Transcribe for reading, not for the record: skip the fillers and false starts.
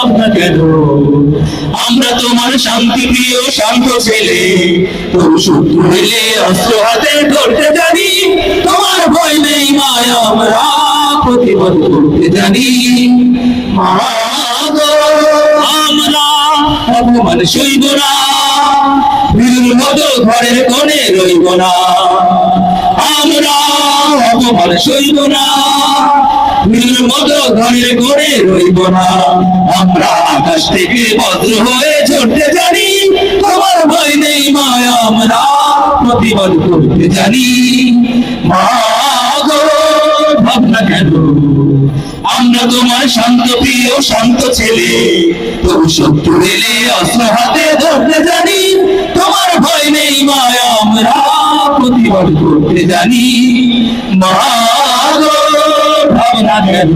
ভাবনা কেন? আমরা তোমার শান্তি প্রিয় শান্ত ছেলে, তবু শত্রু এলে অস্ত্র হাতে ধরতে জানি। তোমার ভয় নেই মায়া, আমরা প্রতিবাদ করতে জানি। মা গো, আমরা অপমান সইব না, বীরুর মতো ঘরের কোণে রইব না। আমরা অপমান সইব না, বীরুর মতো ঘরের কোণে রইব না। আমরা আকাশ থেকে বজ্র হয়ে ঝরতে জানি। তোমার ভয় নেই মায়া, আমরা প্রতিবাদ করতে জানি। মা গো, ভাবনা কেন? আমরা তোমার শান্ত প্রিয় শান্ত ছেলে, তবু শত্রু এলে অস্ত্র হাতে ধরতে জানি। তোমার ভয় নেই মায়া, আমরা প্রতিবাদ করতে জানি। মা গো, ভাবনা কেন?